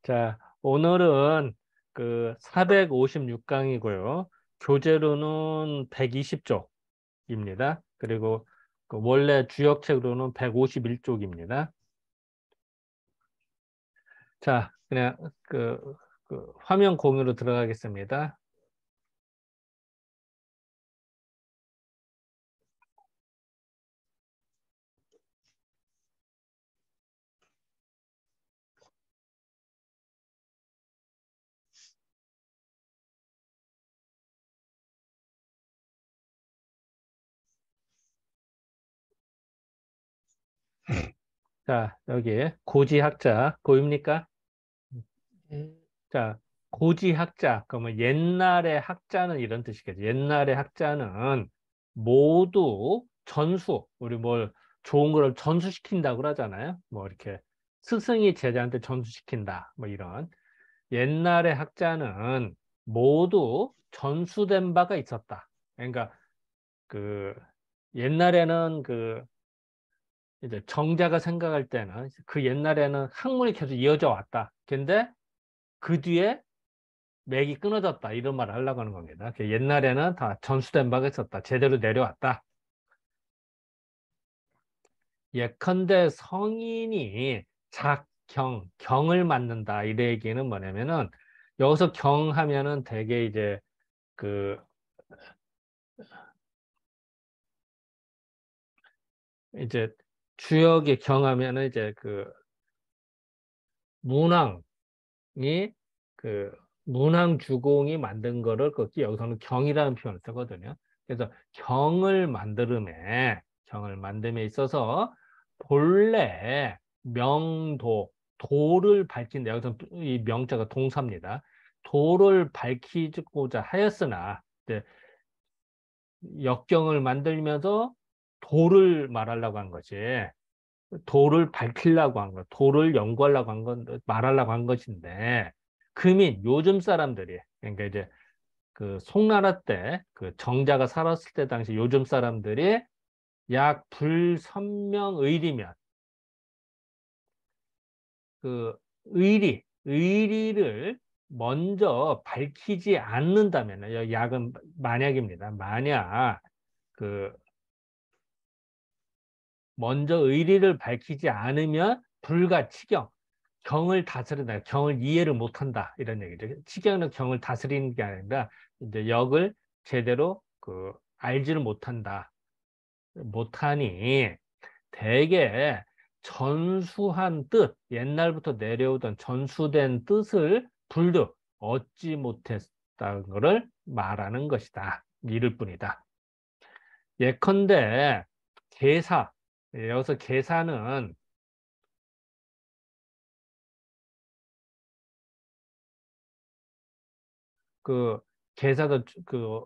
자, 오늘은 그 456강이고요. 교재로는 120쪽입니다. 그리고 그 원래 주역책으로는 151쪽입니다. 자, 그냥 그 화면 공유로 들어가겠습니다. 자, 여기 고지학자 보입니까? 예. 자, 고지학자, 그러면 옛날의 학자는 이런 뜻이겠죠. 옛날의 학자는 모두 전수, 우리 뭘 좋은 거를 전수시킨다고 그러잖아요. 뭐 이렇게 스승이 제자한테 전수시킨다. 뭐 이런. 옛날의 학자는 모두 전수된 바가 있었다. 그러니까 그 옛날에는 그 이제 정자가 생각할 때는 그 옛날에는 학문이 계속 이어져 왔다. 근데 그 뒤에 맥이 끊어졌다. 이런 말을 하려고 하는 겁니다. 옛날에는 다 전수된 바가 있었다. 제대로 내려왔다. 예컨대 성인이 경을 만든다. 이 얘기는 뭐냐면은 여기서 경하면은 되게 이제 그 이제 주역의 경하면은 이제 그 문항이 그 문항 주공이 만든 거를 거기 여기서는 경이라는 표현을 쓰거든요. 그래서 경을 만듦에 있어서 본래 도를 밝힌다. 여기서 이 명자가 동사입니다. 도를 밝히고자 하였으나 이제 역경을 만들면서 도를 말하려고 한 거지. 도를 밝히려고 한 거, 도를 연구하려고 한 건, 말하려고 한 것인데, 금인, 요즘 사람들이, 그러니까 이제 그 송나라 때, 그 정자가 살았을 때 당시 요즘 사람들이 약 불선명의리면, 그 의리를 먼저 밝히지 않는다면, 약은 만약입니다. 만약 그 먼저 의리를 밝히지 않으면 불가치경, 경을 다스린다, 경을 이해를 못한다 이런 얘기죠. 치경은 경을 다스리는 게 아니라 이제 역을 제대로 그 알지를 못하니 대개 전수한 뜻, 옛날부터 내려오던 전수된 뜻을 불득 얻지 못했다는 것을 말하는 것이다. 이를 뿐이다. 예컨대 계사, 여기서 계사는 그 계사도 그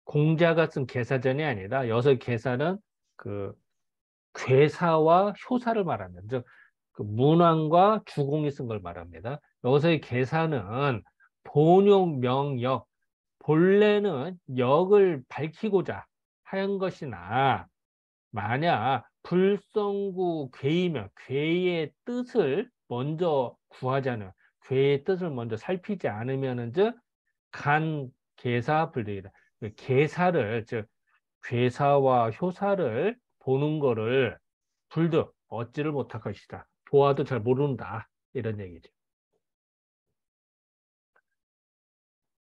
공자가 쓴 계사전이 아니라 여기서 계사는 그 괴사와 효사를 말합니다. 즉, 그 문왕과 주공이 쓴 걸 말합니다. 여기서의 계사는 본용, 명역, 본래는 역을 밝히고자 하는 것이나 만약 불성구 괴이면 괴의 뜻을 먼저 구하자는 괴의 뜻을 먼저 살피지 않으면은 즉 간 계사 불득이다. 그 계사를 즉 괴사와 효사를 보는 거를 불득 얻지를 못할 것이다. 보아도 잘 모른다. 이런 얘기죠.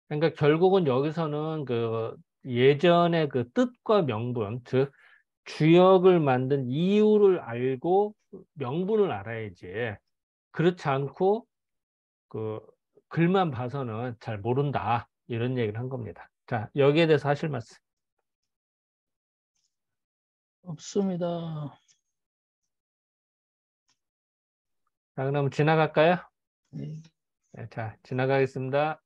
그러니까 결국은 여기서는 그 예전의 그 뜻과 명분, 즉 주역을 만든 이유를 알고 명분을 알아야지. 그렇지 않고 그 글만 봐서는 잘 모른다. 이런 얘기를 한 겁니다. 자, 여기에 대해서 하실 말씀. 없습니다. 자, 그럼 지나갈까요? 네. 네, 자, 지나가겠습니다.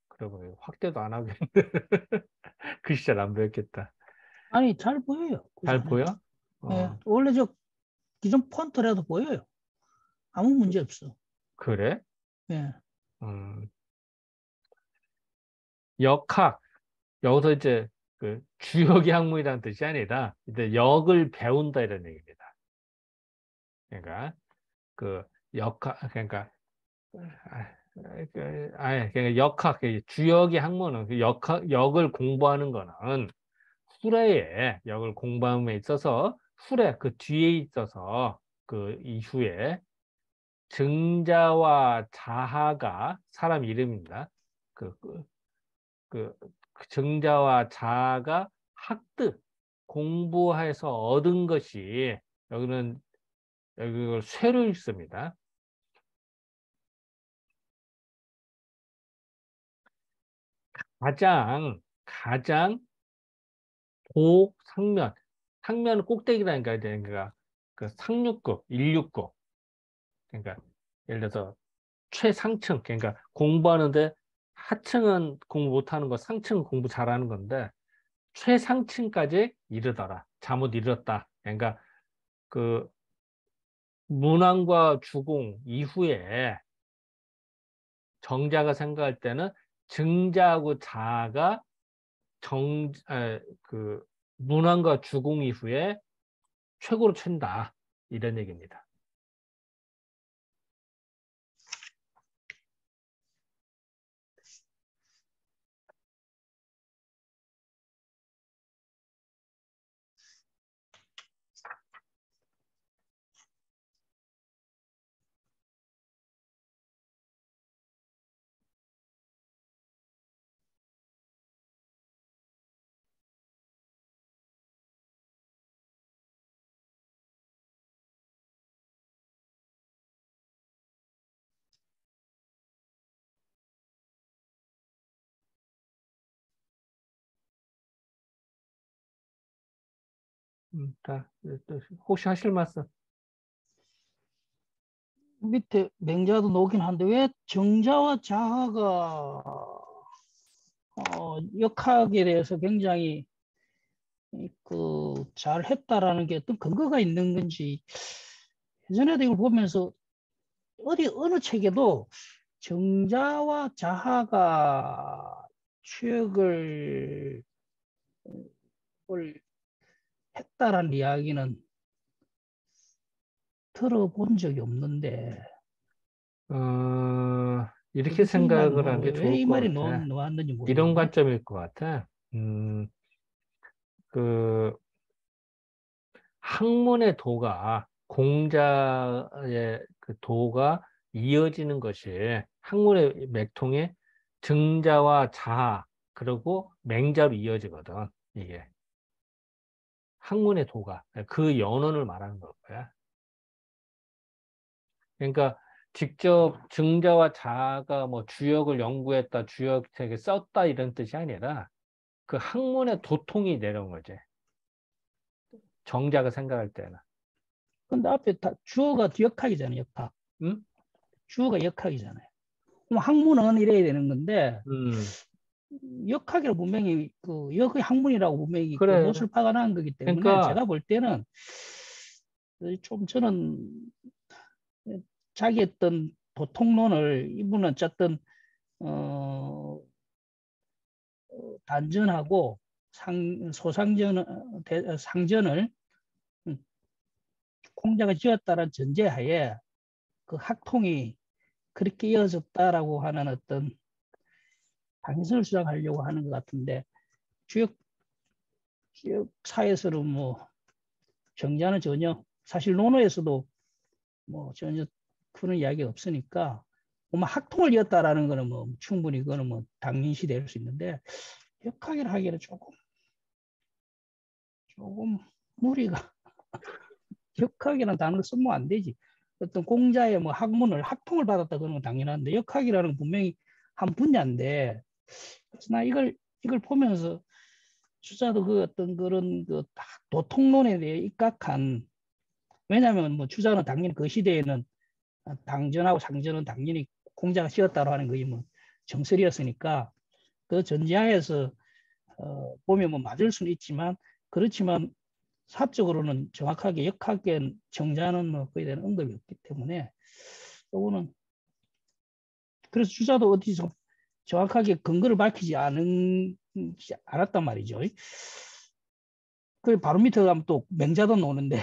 그러고 확대도 안 하고 글씨 잘 안 보였겠다. 아니, 잘 보여요. 그지 잘 않아요? 보여? 예, 어, 원래 저 기존 폰트라도 보여요. 아무 문제 없어. 그래? 예. 음, 역학, 여기서 이제 그 주역의 학문이라는 뜻이 아니라 이제 역을 배운다 이런 얘기입니다. 그러니까 그 역학, 그러니까 그러니까 역학, 주역의 학문은 그 역을 공부하는 거는 후래에 역을 공부함에 있어서 후래 그 뒤에 있어서 그 이후에 증자와 자하가 사람 이름입니다. 그, 그, 그, 그 증자와 자아가 학득 공부해서 얻은 것이 여기는 여기 쇠로 읽습니다. 가장 고상면 상면은 꼭대기라니까 그러니까 그 상류급, 일류급 그러니까 예를 들어서 최상층 그러니까 공부하는데 하층은 공부 못하는 거, 상층은 공부 잘하는 건데 최상층까지 이르더라. 잘못 이르렀다. 그러니까 그 문왕과 주공 이후에 정자가 생각할 때는 증자하고 자가 그 문왕과 주공 이후에 최고로 친다. 이런 얘기입니다. 또 혹시 하실 말씀? 밑에 맹자도 놓긴 한데 왜 정자와 자하가 역학에 대해서 굉장히 그 잘했다라는 게 어떤 근거가 있는 건지 예전에도 이걸 보면서 어느 책에도 정자와 자하가 취역을 했다라는 이야기는 들어본 적이 없는데 이렇게 그게 정말 생각을 하는 뭐 게 왜 좋을 이 것 말이 같아. 나왔는지 이런 모르겠네. 관점일 것 같아. 그 학문의 도가 공자의 그 도가 이어지는 것이 학문의 맥통에 증자와 자아 그리고 맹자로 이어지거든. 이게 학문의 도가 그 연원을 말하는 거야. 그러니까 직접 증자와 자아가 뭐 주역을 연구했다, 주역책에 썼다 이런 뜻이 아니라 그 학문의 도통이 내려온 거지. 정자가 생각할 때는. 근데 앞에 다 주어가 역학이잖아요. 역학. 응? 주어가 역학이잖아요. 그럼 학문은 이래야 되는 건데 음, 역학이라고 분명히 그 역의 학문이라고 분명히 그 그래. 못을 박아놓은 거기 때문에 그러니까 제가 볼 때는 좀 저는 자기 어떤 도통론을 이분은 어쨌든 어, 단전하고 상전을 공자가 지었다는 전제하에 그 학통이 그렇게 이어졌다라고 하는 어떤 당신을 주장하려고 하는 것 같은데 주역 사에서는 뭐 정자는 전혀 사실 논어에서도 뭐 전혀 그런 이야기가 없으니까 뭐 학통을 이었다라는 거는 뭐 충분히 그거는 뭐 당연시 될 수 있는데 역학이라 하기에는 조금 무리가 역학이라는 단어를 쓰면 안 되지. 어떤 공자의 뭐 학통을 받았다 그런 건 당연한데 역학이라는 건 분명히 한 분야인데 그래서 나 이걸 보면서 주자도 그 어떤 그런 그 도통론에 대해 입각한 왜냐하면 뭐 주자는 당연히 그 시대에는 당전하고 상전은 당연히 공자가 지었다고 하는 거이 뭐 정설이었으니까 그 전제하에서 보면 뭐 맞을 수는 있지만 그렇지만 사적으로는 정확하게 역학의 정자는 뭐 거의 대한 언급이 없기 때문에 이거는 그래서 주자도 어디서 정확하게 근거를 밝히지 않았단 말이죠. 그 바로 밑에 가면 또 맹자도 나오는데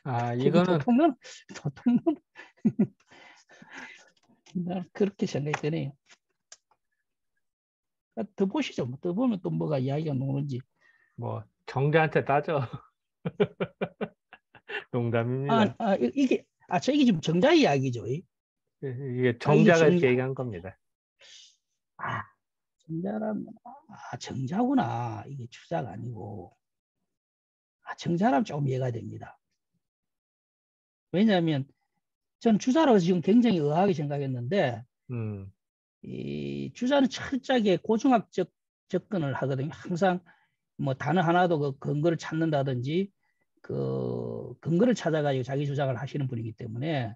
아, 그게 이거는 도통론 난 그렇게 생각이 드네요. 더 보시죠. 더 보면 또 뭐가 이야기가 나오는지. 뭐 정자한테 따져. 농담입니다. 이게 지금 정자 이야기죠. 이게 이게 정자가 이렇게 정자. 얘기한 겁니다. 아, 정자라면 정자구나. 이게 주자가 아니고. 정자라면 조금 이해가 됩니다. 왜냐하면 저는 주자라고 지금 굉장히 의아하게 생각했는데 음, 이 주자는 철저하게 고중학적 접근을 하거든요. 항상 뭐 단어 하나도 그 근거를 찾는다든지 그 근거를 찾아가지고 자기 주장을 하시는 분이기 때문에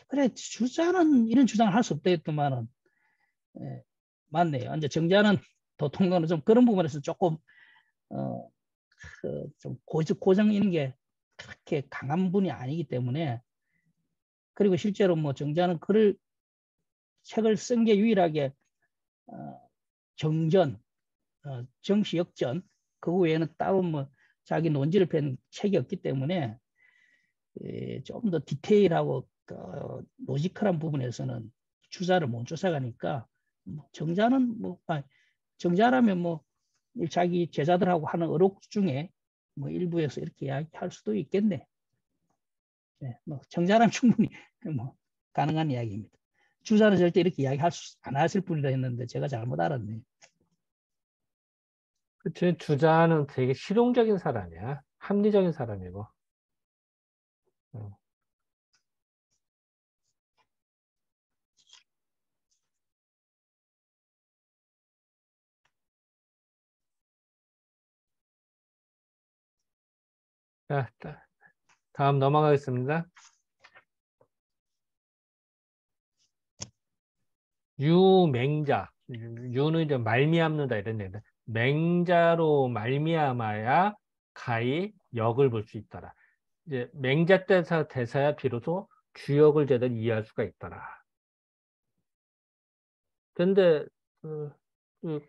그래 주자는 이런 주장을 할 수 없다 했더만은 맞네요. 이제 정자는 도통론은 좀 그런 부분에서 조금 좀 고정인 게 그렇게 강한 분이 아니기 때문에 그리고 실제로 뭐 정자는 글을 책을 쓴 게 유일하게 정전, 정시 역전 그 외에는 따로 뭐 자기 논지를 편 책이 없기 때문에 좀 더 디테일하고 로지컬한 부분에서는 주자를 못 쫓아가니까 정자는 정자라면 뭐 자기 제자들하고 하는 어록 중에 뭐 일부에서 이렇게 이야기할 수도 있겠네. 네, 뭐 정자라면 충분히 뭐 가능한 이야기입니다. 주자는 절대 이렇게 이야기할 안 하실 분이라 했는데 제가 잘못 알았네. 그치. 주자는 되게 실용적인 사람이야. 합리적인 사람이고. 어. 자, 다음 넘어가겠습니다. 유맹자. 유는 이제 말미암는다 이런 얘기인데, 맹자로 말미암아야 가히 역을 볼 수 있더라. 이제 맹자 대사야 비로소 주역을 제대로 이해할 수가 있더라. 근데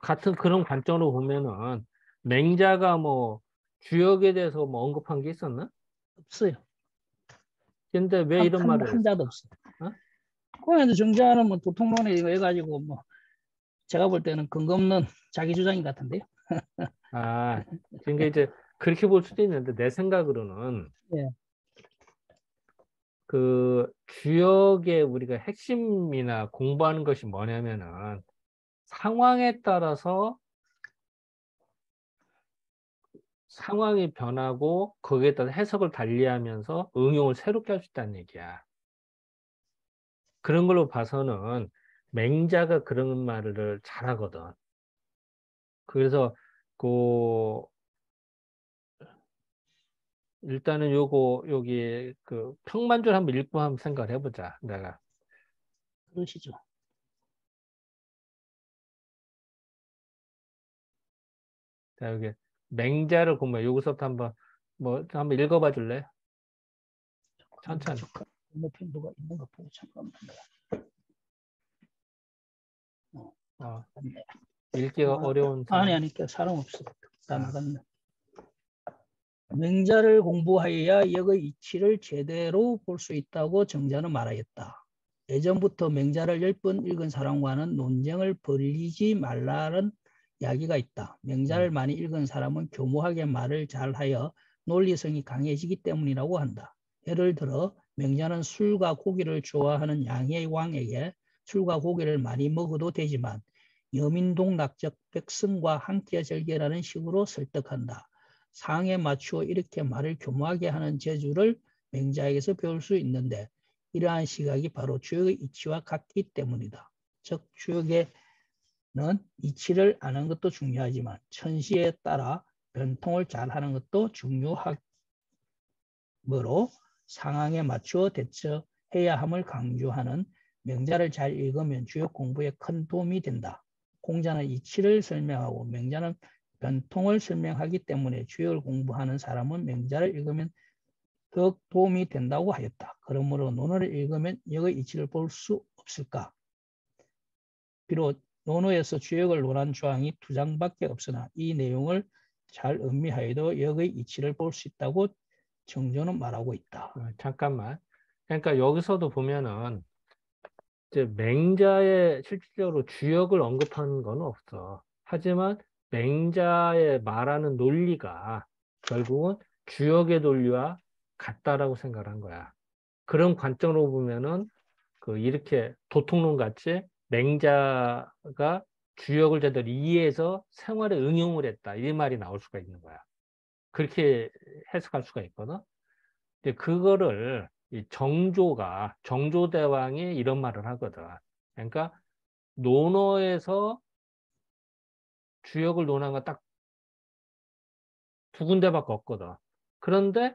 같은 그런 관점으로 보면은 맹자가 뭐 주역에 대해서 뭐 언급한 게 있었나? 없어요. 근데 왜 이런 말을 한 자도 했을까? 없어요. 어? 그런데 정자는 뭐 도통론에 이거 해가지고 뭐 제가 볼 때는 근거 없는 자기 주장인 같은데요. 아, 그러니까 이제 그렇게 볼 수도 있는데 내 생각으로는 예. 그 주역의 우리가 핵심이나 공부하는 것이 뭐냐면은 상황에 따라서 상황이 변하고 거기에 따라 해석을 달리하면서 응용을 새롭게 할 수 있다는 얘기야. 그런 걸로 봐서는 맹자가 그런 말을 잘하거든. 그래서 그 일단은 요거 여기 그 평만절 한번 읽고 한번 생각을 해보자. 내가 그러시죠. 자 여기 맹자를 보면 여기서부터 한번 뭐 한번 읽어봐 줄래? 천천히. 건너편도가 있는 거 보고 잠깐만. 어, 나갔네. 읽기가 어려운 사람. 아니, 사람 없어. 다 아, 나갔네. 맹자를 공부하여야 역의 이치를 제대로 볼 수 있다고 정자는 말하였다. 예전부터 맹자를 10번 읽은 사람과는 논쟁을 벌이지 말라는 이야기가 있다. 맹자를 음, 많이 읽은 사람은 교모하게 말을 잘하여 논리성이 강해지기 때문이라고 한다. 예를 들어 맹자는 술과 고기를 좋아하는 양의 왕에게 술과 고기를 많이 먹어도 되지만 여민동락적 백성과 함께 즐겨라는 식으로 설득한다. 상에 맞추어 이렇게 말을 교묘하게 하는 재주를 맹자에게서 배울 수 있는데 이러한 시각이 바로 주역의 이치와 같기 때문이다. 즉 주역에는 이치를 아는 것도 중요하지만 천시에 따라 변통을 잘하는 것도 중요하므로 상황에 맞추어 대처해야 함을 강조하는 맹자를 잘 읽으면 주역 공부에 큰 도움이 된다. 공자는 이치를 설명하고 맹자는 변통을 설명하기 때문에 주역을 공부하는 사람은 맹자를 읽으면 더욱 도움이 된다고 하였다. 그러므로 논어를 읽으면 역의 이치를 볼 수 없을까? 비록 논어에서 주역을 논한 조항이 2장밖에 없으나 이 내용을 잘 음미하여도 역의 이치를 볼 수 있다고 정조는 말하고 있다. 잠깐만. 그러니까 여기서도 보면은 이제 맹자의 실질적으로 주역을 언급하는 건 없어. 하지만 맹자의 말하는 논리가 결국은 주역의 논리와 같다라고 생각한 거야. 그런 관점으로 보면은 그 이렇게 도통론 같이 맹자가 주역을 제대로 이해해서 생활에 응용을 했다. 이 말이 나올 수가 있는 거야. 그렇게 해석할 수가 있거든. 근데 그거를 이 정조대왕이 이런 말을 하거든. 그러니까 논어에서 주역을 논한 건 딱 두 군데밖에 없거든. 그런데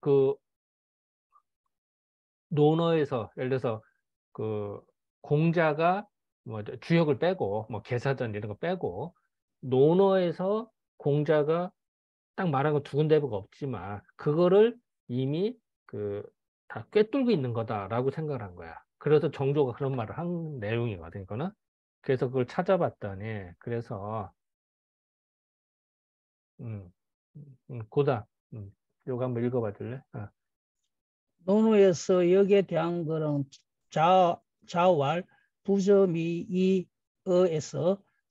그 논어에서 예를 들어서 그 공자가 뭐 주역을 빼고 뭐 계사전 이런 거 빼고 논어에서 공자가 딱 말한 건 두 군데밖에 없지만 그거를 이미 그 다 꿰뚫고 있는 거다라고 생각을 한 거야. 그래서 정조가 그런 말을 한 내용이거든, 이거는. 그래서 그걸 찾아봤더니 그래서 음, 고다 요거 한번 읽어봐 줄래? 논어에서 역에 대한 거는 자왈 부저미이어에서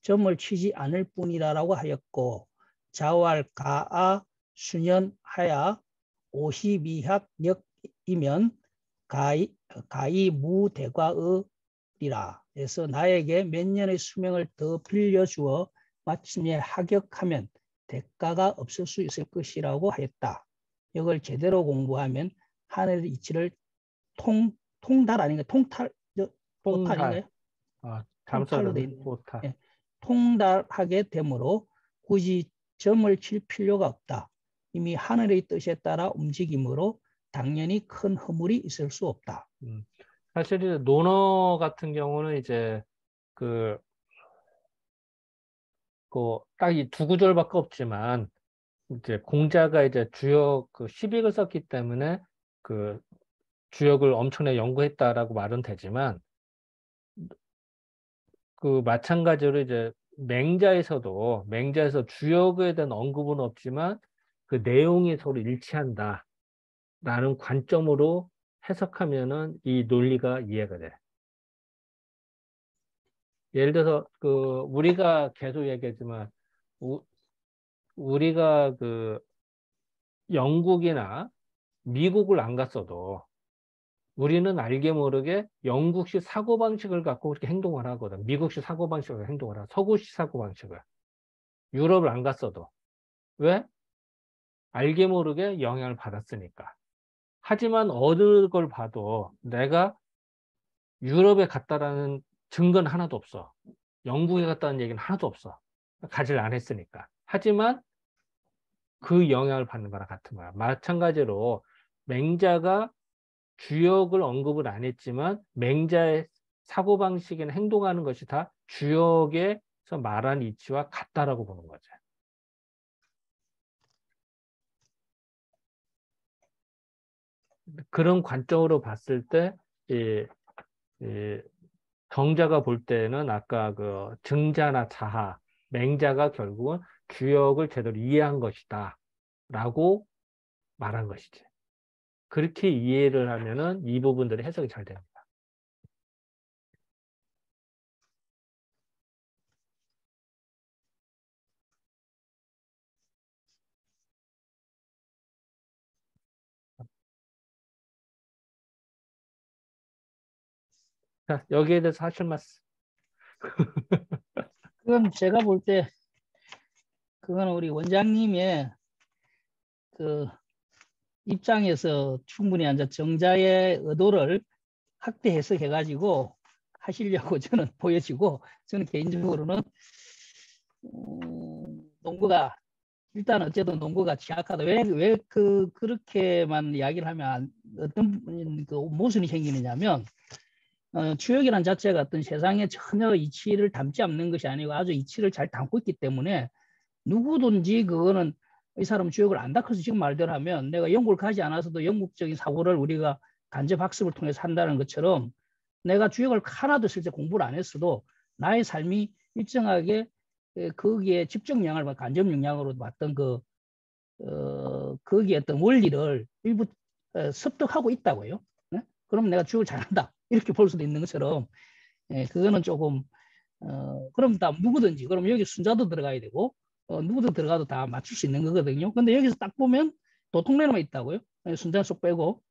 점을 치지 않을 뿐이다라고 하였고 자왈 가아 순연하야 오시미학 역이면 가이 무대과의리라. 그래서 나에게 몇 년의 수명을 더 빌려주어 마침내 합격하면 대가가 없을 수 있을 것이라고 하였다. 이걸 제대로 공부하면 하늘의 이치를 통달 아닌가? 오탈 통달. 아닌가요? 잘못 통탈로 돼 써졌네. 있네요. 오타. 예, 통달하게 되므로 굳이 점을 칠 필요가 없다. 이미 하늘의 뜻에 따라 움직이므로 당연히 큰 허물이 있을 수 없다. 사실 이제 논어 같은 경우는 이제 그, 딱 이 두 구절밖에 없지만 이제 공자가 이제 주역 그 시빅을 썼기 때문에 그 주역을 엄청나게 연구했다라고 말은 되지만 그 마찬가지로 이제 맹자에서 주역에 대한 언급은 없지만 그 내용이 서로 일치한다라는 관점으로 해석하면은 이 논리가 이해가 돼. 예를 들어서 그 우리가 계속 얘기했지만 우리가 그 영국이나 미국을 안 갔어도 우리는 알게 모르게 영국식 사고방식을 갖고 그렇게 행동을 하거든. 미국식 사고방식을 행동을 하고 서구식 사고방식을. 유럽을 안 갔어도. 왜? 알게 모르게 영향을 받았으니까. 하지만 어느 걸 봐도 내가 유럽에 갔다라는 증거는 하나도 없어. 영국에 갔다는 얘기는 하나도 없어. 가지를 안 했으니까. 하지만 그 영향을 받는 거랑 같은 거야. 마찬가지로 맹자가 주역을 언급을 안 했지만 맹자의 사고방식이나 행동하는 것이 다 주역에서 말한 이치와 같다라고 보는 거죠. 그런 관점으로 봤을 때, 이 정자가 볼 때는 아까 그 증자나 자하, 맹자가 결국은 주역을 제대로 이해한 것이다. 라고 말한 것이지. 그렇게 이해를 하면은 이 부분들이 해석이 잘 됩니다. 자, 여기에 대해서 하실 말씀. 그건 제가 볼 때 그건 우리 원장님의 그 입장에서 충분히 앉아 정자의 의도를 확대 해석해가지고 하시려고 저는 보여지고 저는 개인적으로는 농구가 일단 어쨌든 농구가 취약하다. 왜 그렇게만 이야기를 하면 어떤 그 모순이 생기느냐면 주역이란 자체가 어떤 세상에 전혀 이치를 담지 않는 것이 아니고 아주 이치를 잘 담고 있기 때문에 누구든지 그거는 이 사람 주역을 안다. 그래서 지금 말대로 하면 내가 영국을 가지 않아서도 영국적인 사고를 우리가 간접 학습을 통해서 한다는 것처럼 내가 주역을 하나도 실제 공부를 안 했어도 나의 삶이 일정하게 거기에 집중 영향을 간접 영향으로 봤던 거기에 어떤 원리를 일부 습득하고 있다고요. 네? 그럼 내가 주역을 잘한다 이렇게 볼 수도 있는 것처럼 그거는 조금 그럼 다 누구든지 그럼 여기 순자도 들어가야 되고 누구도 들어가도 다 맞출 수 있는 거거든요. 근데 여기서 딱 보면 도통레노만 있다고요. 순자 속 빼고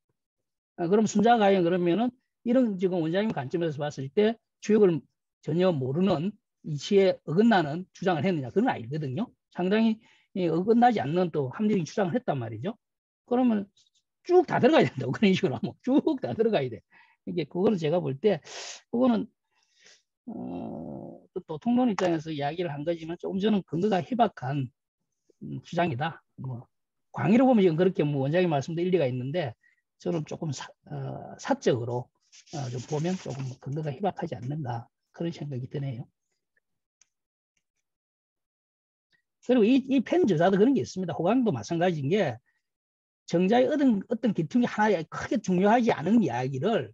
그럼 순자 가형 그러면은 이런 지금 원장님 관점에서 봤을 때 주역을 전혀 모르는 이치에 어긋나는 주장을 했느냐 그건 아니거든요. 상당히 어긋나지 않는 또 합리적인 주장을 했단 말이죠. 그러면 쭉 다 들어가야 된다고 그런 식으로 하면 쭉 다 들어가야 돼. 이게 그거는 제가 볼 때 그거는 또 통론 입장에서 이야기를 한 거지만 조금 저는 근거가 희박한 주장이다. 뭐 광의로 보면 지금 그렇게 뭐 원장님 말씀도 일리가 있는데 저는 조금 사적으로 좀 보면 조금 근거가 희박하지 않는가 그런 생각이 드네요. 그리고 이 펜 저자도 그런 게 있습니다. 호강도 마찬가지인 게 정자의 어떤 기퉁이 하나 크게 중요하지 않은 이야기를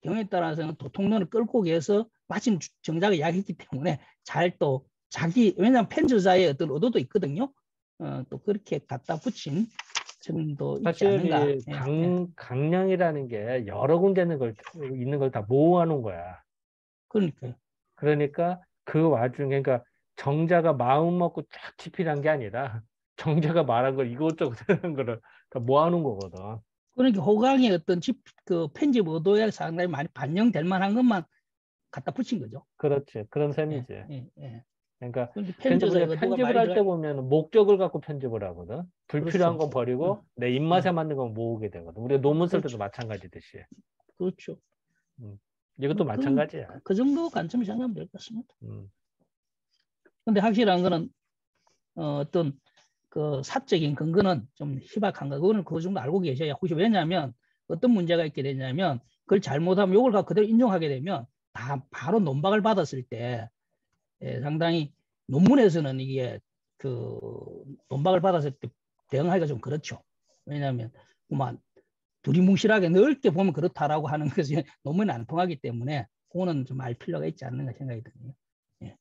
경우에 따라서는 도통론을 끌고 가서 마침 정자가 이야기했기 때문에 잘 또 자기 왜냐하면 펜 저자의 어떤 의도도 있거든요. 또 그렇게 갖다 붙인 점도 있지 사실 않는가. 이 강량이라는 게 여러 군데 있는 걸 다 모아놓은 거야. 그러니까요. 그러니까 그 와중에 그러니까 정자가 마음 먹고 쫙 집필한 게 아니라 정자가 말한 걸 이것저것 하는 거를 다 모아놓은 거거든. 그러니까 호강의 어떤 그 편집 의도에 상당히 많이 반영될 만한 것만 갖다 붙인 거죠. 그렇지. 그런 예, 셈이지. 예, 예. 그러니까 그러니까 우리가 편집자의 의도가 편집을 많이 할 들어. 때 보면 목적을 갖고 편집을 하거든. 불필요한 그렇죠. 건 버리고 내 입맛에 맞는 건 모으게 되거든. 우리가 논문 쓸 때도 그렇죠. 마찬가지듯이. 그렇죠. 이것도 마찬가지야. 그 정도 관점이 생각하면 될 것 같습니다. 음. 근데 확실한 거는 어떤 그 사적인 근거는 좀 희박한 거. 그거는 그 정도 알고 계셔야. 혹시 왜냐하면 어떤 문제가 있게 되냐면 그걸 잘못하면 요걸 그대로 인정하게 되면 다 바로 논박을 받았을 때 상당히 논문에서는 이게 그 논박을 받았을 때 대응하기가 좀 그렇죠. 왜냐하면 그만 두리뭉실하게 넓게 보면 그렇다라고 하는 것이 논문이 안 통하기 때문에 그거는 좀 알 필요가 있지 않는가 생각이 드네요. 예.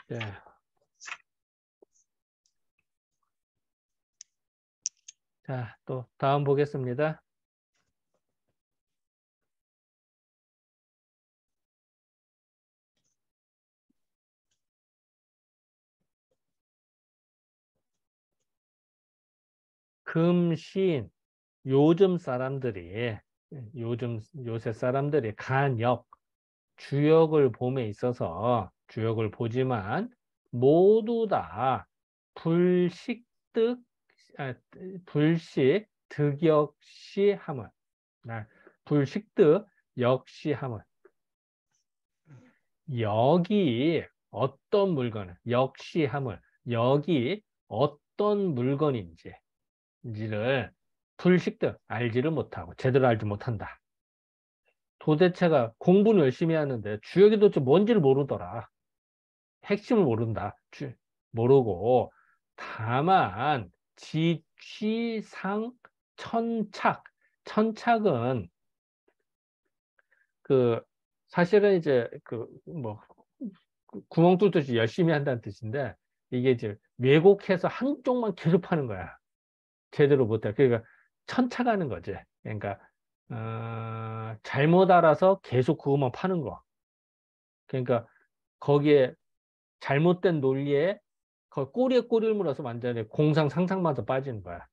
네. 자, 또 다음 보겠습니다. 금시인 요새 사람들이 간역 주역을 봄에 있어서 주역을 보지만 모두 다 불식득 불식 득역시 함을 불식득 역시 함을 여기 어떤 물건을 역시 함을 여기 어떤 물건인지를 불식득 알지를 못하고 제대로 알지 못한다. 도대체가 공부는 열심히 하는데 주역이 도대체 뭔지를 모르더라. 핵심을 모른다. 모르고 다만 지취상 천착. 천착은 그 사실은 이제 그 뭐 구멍 뚫듯이 열심히 한다는 뜻인데 이게 이제 왜곡해서 한쪽만 계속 하는 거야. 제대로 못해. 그러니까 천착하는 거지. 그러니까 잘못 알아서 계속 그것만 파는 거. 그러니까 거기에 잘못된 논리에 꼬리에 꼬리를 물어서 완전히 공상 상상마저 빠지는 거야.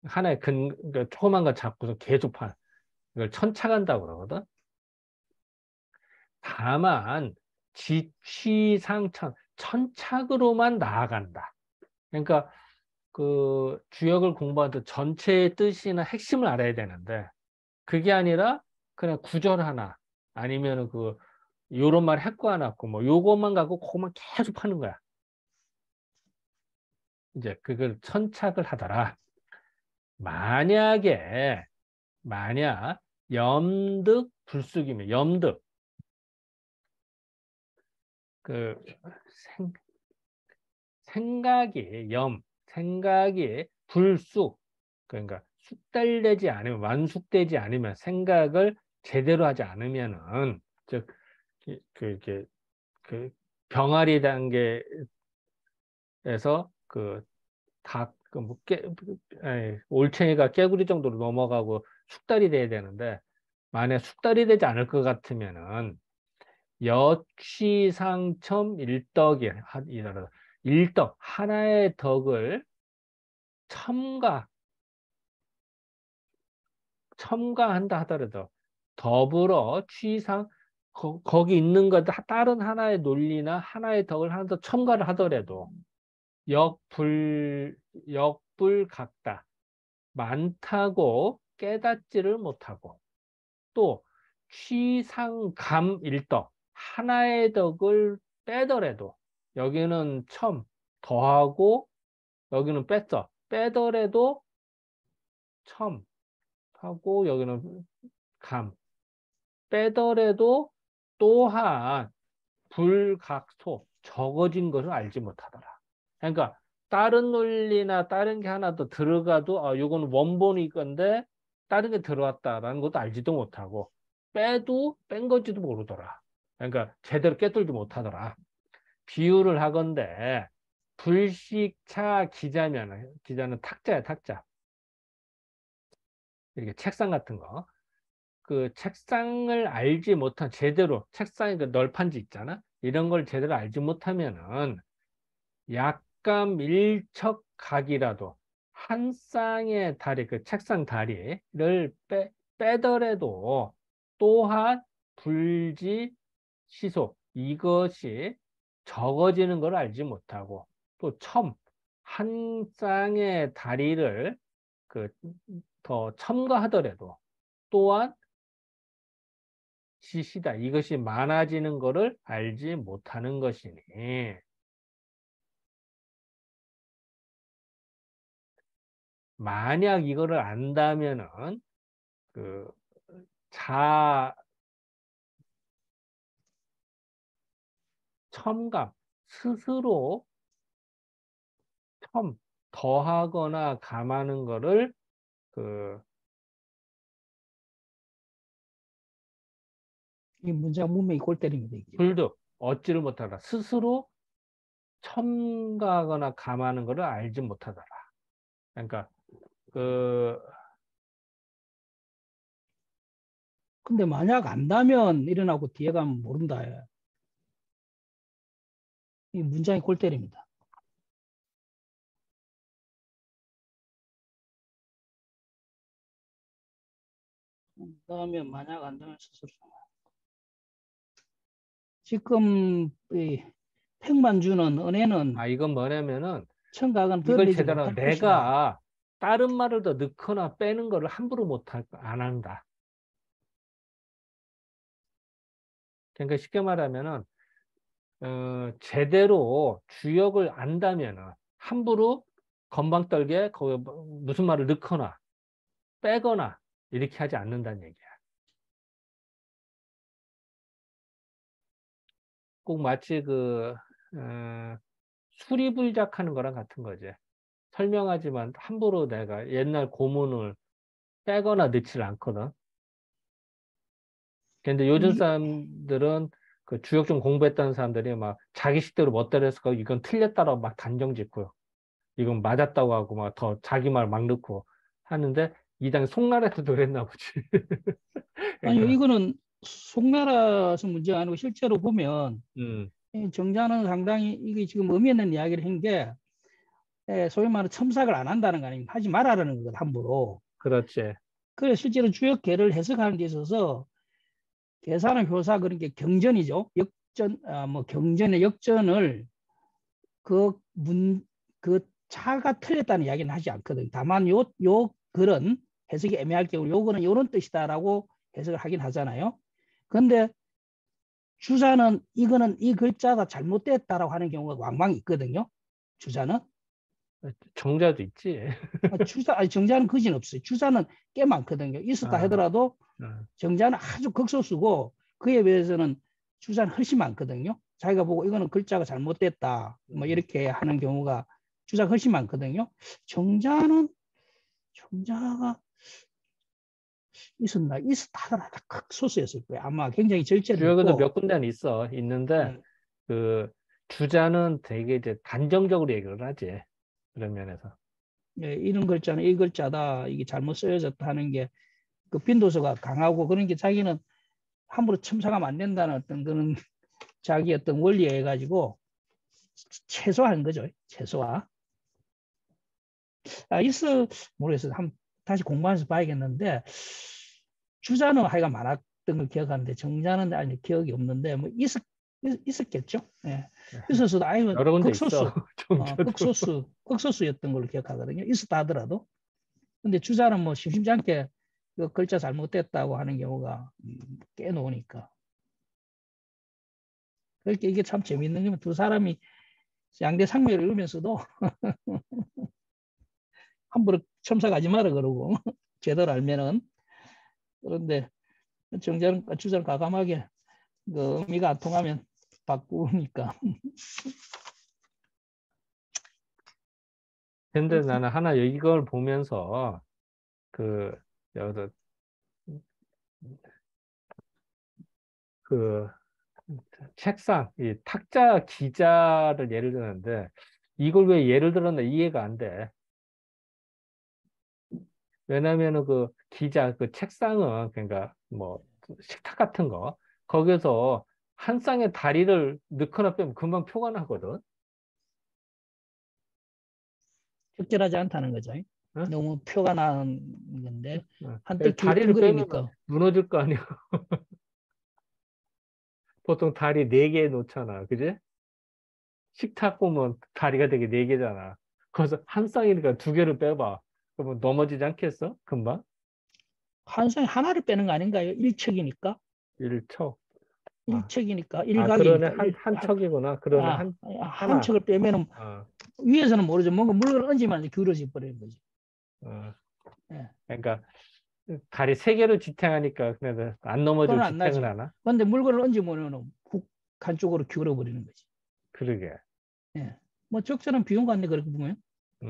하나의 그러니까 조그만 거 잡고서 계속 파. 이걸 천착한다고 그러거든. 다만 지취상천 천착으로만 나아간다. 그러니까 그 주역을 공부하는 전체의 뜻이나 핵심을 알아야 되는데 그게 아니라 그냥 구절 하나 아니면 그 요런 말 했고 안 했고 뭐 요것만 갖고 그것만 계속 파는 거야. 이제 그걸 천착을 하더라. 만약 염득 불쑥이면 염득 그 생각이 불쑥 그러니까 숙달되지 않으면, 완숙되지 않으면, 생각을 제대로 하지 않으면은, 즉, 그 병아리 단계에서 올챙이가 깨구리 정도로 넘어가고 숙달이 돼야 되는데, 만약 숙달이 되지 않을 것 같으면은, 여취상첨 일덕이, 일덕, 하나의 덕을 첨가한다 하더라도 더불어 취상 거기 있는 것 다른 하나의 논리나 하나의 덕을 하나 더 첨가를 하더라도 역불각다 많다고 깨닫지를 못하고 또 취상감일덕 하나의 덕을 빼더라도 여기는 더하고 여기는 빼더라도 하고 여기는 빼더라도 또한 불각소 적어진 것을 알지 못하더라. 그러니까 다른 논리나 다른 게 하나 더 들어가도 이건 원본이 건데 다른 게 들어왔다라는 것도 알지도 못하고 빼도 뺀 건지도 모르더라. 그러니까 제대로 깨뚫지 못하더라. 비유를 하건대 불식차 기자는 탁자야, 탁자. 이렇게 책상 같은 거. 그 책상을 알지 못한 제대로 책상의 그 널판지 있잖아. 이런 걸 제대로 알지 못하면은 약간 밀착각이라도 한 쌍의 다리, 그 책상 다리를 빼더라도 또한 불지 시속 이것이 적어지는 걸 알지 못하고 또 한 쌍의 다리를 더 첨가하더라도 또한 시시다. 이것이 많아지는 것을 알지 못하는 것이니 만약 이거를 안다면은 그 첨감 스스로 더하거나 감하는 거를 이 문제가 문명이 골 때립니다. 이게. 불득 얻지를 못하다. 스스로 첨가하거나 감하는 것을 알지 못하더라. 그러니까 근데 만약 안다면 일어나고 뒤에 가면 모른다. 이 문장이 골 때립니다. 안다면 만약 안다면 스스로 지금 이 팽만주는 은혜는 이건 뭐냐면은 청각은 이걸 드러내지 제대로 못할 것이다. 내가 다른 말을 더 넣거나 빼는 거를 함부로 안 한다. 그러니까 쉽게 말하면은 제대로 주역을 안다면은 함부로 건방떨게 거기 무슨 말을 넣거나 빼거나 이렇게 하지 않는다는 얘기야. 꼭 마치 수리불작하는 거랑 같은 거지. 설명하지만 함부로 내가 옛날 고문을 빼거나 넣지를 않거든. 근데 요즘 사람들은 그 주역 좀 공부했다는 사람들이 막 자기 식대로 멋대로 해서 이건 틀렸다라고 막 단정 짓고요. 이건 맞았다고 하고 막 더 자기 말 막 넣고 하는데 이 당 송나라에서 그랬나 보지. 아니 그러니까 이거는 송나라에서 문제가 아니고 실제로 보면 음, 정자는 상당히 이게 지금 의미 있는 이야기를 한 게 소위 말하는 첨삭을 안 한다는 거 아닙니까? 하지 말아라는 것 함부로. 그렇지. 그래서 실제로 주역계를 해석하는 데 있어서 계산은 효사 그런 게 경전이죠. 뭐 경전의 역전을 그 차가 틀렸다는 이야기는 하지 않거든요. 다만 요 글은 해석이 애매할 경우 요거는 요런 뜻이다라고 해석을 하긴 하잖아요. 그런데 주자는 이거는 이 글자가 잘못됐다라고 하는 경우가 왕왕 있거든요. 주자는 정자도 있지. 정자는 거진 없어요. 주자는 꽤 많거든요. 있었다 아, 하더라도 아, 정자는 아주 극소수고 그에 비해서는 주자는 훨씬 많거든요. 자기가 보고 이거는 글자가 잘못됐다 뭐 이렇게 하는 경우가 주자가 훨씬 많거든요. 정자는 총자가 있었다더라. 소수였을 거야. 아마 굉장히 절제를 주역에도 했고, 몇 군데는 있는데 음, 그 주자는 되게 이제 단정적으로 얘기를 하지. 그런 면에서. 예, 이런 글자는 이 글자다. 이게 잘못 쓰여졌다 하는 게 그 빈도수가 강하고 그런 게 자기는 함부로 첨삭하면 안 된다는 어떤 그런 자기 어떤 원리에 해가지고 최소화한 거죠. 최소화. 있어 모르겠어요. 다시 공부해서 봐야겠는데 주자는 하여간 많았던 걸 기억하는데 정자는 아니 기억이 없는데 뭐 있었겠죠. 예. 있었어도 아니면 여러 군데 있어. 극소수, 정자도. 극소수였던 걸로 기억하거든요. 있었다 하더라도. 근데 주자는 뭐 심심찮게 그 글자 잘못됐다고 하는 경우가 꽤 놓으니까. 그렇게 이게 참 재밌는 게 두 사람이 양대 상명을 읽으면서도 함부로 첨삭하지 마라 그러고 제대로 알면은 그런데 정자는 주자는 과감하게 그 의미가 안 통하면 바꾸니까. 근데 나는 하나 이걸 보면서 그 여기서 그 책상 이 탁자 기자를 예를 드는데 이걸 왜 예를 들었나 이해가 안 돼. 왜냐면은 그 기자 그 책상은 그러니까 뭐 식탁 같은 거 거기서 한 쌍의 다리를 넣거나 빼면 금방 표가 나거든. 적절하지 않다는 거죠. 응? 너무 표가 나는 건데 응. 한때 다리를 빼면 기웃뚱거리니까 무너질 거 아니야. 보통 다리 네 개 놓잖아. 그지? 식탁 보면 다리가 되게 네 개잖아. 거기서 한 쌍이니까 두 개를 빼봐. 그러면 넘어지지 않겠어? 금방? 한 쌍이 하나를 빼는 거 아닌가요? 일척이니까 일척. 아, 일척이니까 아, 그러네. 일각이니까 한 척이구나. 그러네. 아, 한 하나. 척을 빼면은 어, 위에서는 모르죠. 뭔가 물건을 얹으면 이제 기울어져 버리는 거지. 어. 예. 그러니까 다리 세 개로 지탱하니까 그냥 안 넘어지고 표는 안 지탱을 나죠. 하나? 근데 물건을 얹으면은 훅 한쪽으로 기울어 버리는 거지. 그러게. 예. 뭐 적절한 비용 같네 그렇게 보면. 겉은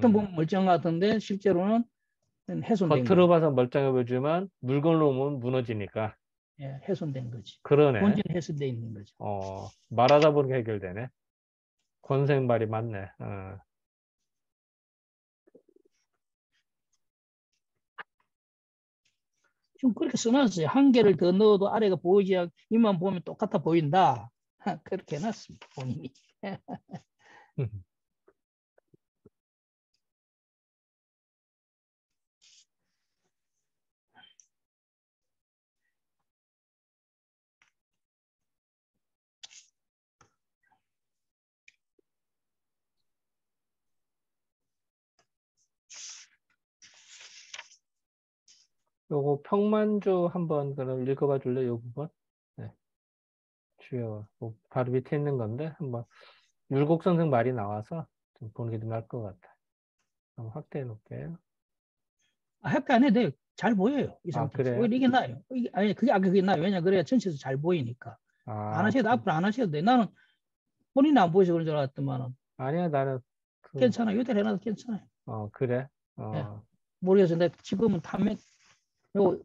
음, 보면 멀쩡하던데 실제로는 훼손된 겉으로 거예요. 봐서 멀쩡해 보이지만 물건으로 보면 무너지니까. 예, 훼손된 거지. 그러네. 본질은 훼손돼 있는 거죠. 말하다 보니까 해결되네. 권생 말이 맞네. 지금 그렇게 써놨어요. 한 개를 더 넣어도 아래가 보이지 않, 이만 보면 똑같아 보인다. 그렇게 해놨습니다. 본인이. 요거 평만주 한번 그럼 읽어봐 줄래? 요 부분? 네, 주요. 바로 밑에 있는 건데 한번 율곡 선생 말이 나와서 좀 보는 게 좀 나을 것 같아. 한번 확대해 놓을게요. 학교 안 해도 돼요. 잘 보여요. 이 아, 상태에서. 그래요? 오히려 이게 나아요. 아니, 그게 아까 그게 나아요. 왜냐, 그래야 전체에서 잘 보이니까. 안 아, 하셔도, 앞으로 안 하셔도 돼. 나는 본인이 안 보여서 그런 줄 알았더만은. 아니야, 나는 괜찮아요. 이대로 해놔도 괜찮아요. 그래. 예. 모르겠어. 내가 지금은 요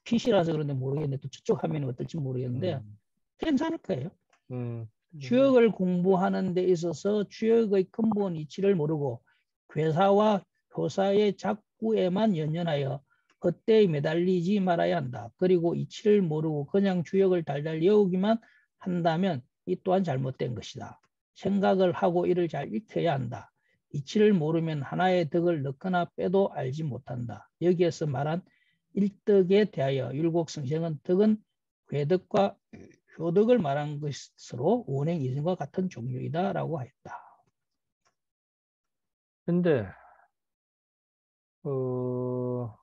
PC라서 그런데 모르겠는데, 또 저쪽 화면이 어떨지 모르겠는데, 음, 괜찮을 거예요. 음, 주역을 공부하는 데 있어서 주역의 근본 이치를 모르고 괴사와 효사의 작구에만 연연하여 헛되이 매달리지 말아야 한다. 그리고 이치를 모르고 그냥 주역을 달달 외우기만 한다면 이 또한 잘못된 것이다. 생각을 하고 이를 잘 익혀야 한다. 이치를 모르면 하나의 덕을 넣거나 빼도 알지 못한다. 여기에서 말한 일덕에 대하여 율곡성생은 덕은 괴덕과 효덕을 말한 것으로 원행 이승과 같은 종류이다라고 하였다. 근데, 어,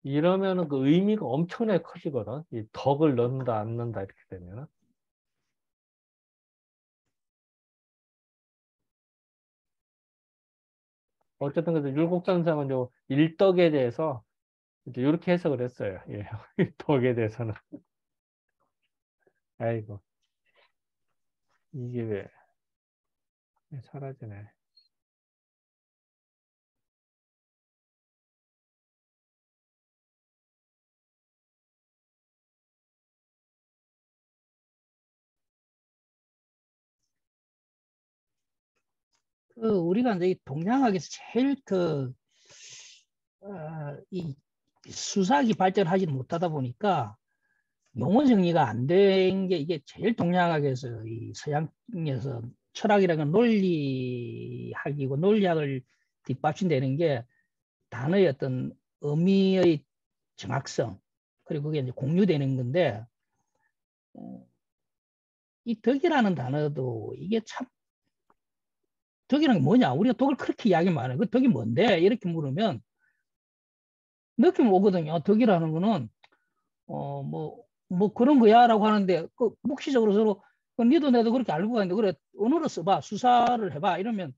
이러면은 그 의미가 엄청나게 커지거든. 이 덕을 넣는다, 안 넣는다, 이렇게 되면. 어쨌든 그래서 율곡선생은 요 일덕에 대해서 이제 이렇게 해석을 했어요. 예. 덕에 대해서는. 아이고, 이게 왜 사라지네. 우리가 이제 이 동양학에서 제일 이 수사학이 발전하지 못하다 보니까 용어 정리가 안 된 게 이게 제일 동양학에서 이 서양에서 철학이라는 논리학이고 논리학을 뒷받침되는 게 단어의 어떤 의미의 정확성 그리고 그게 이제 공유되는 건데 이 덕이라는 단어도 이게 참 덕이라는 게 뭐냐 우리가 덕을 그렇게 이야기 많이 해요. 그 덕이 뭔데 이렇게 물으면 느낌 오거든요. 덕이라는 거는 뭐 그런 거야라고 하는데 그 묵시적으로 서로 니도 내도 그렇게 알고 가는데 그래 언어로 써봐 수사를 해봐 이러면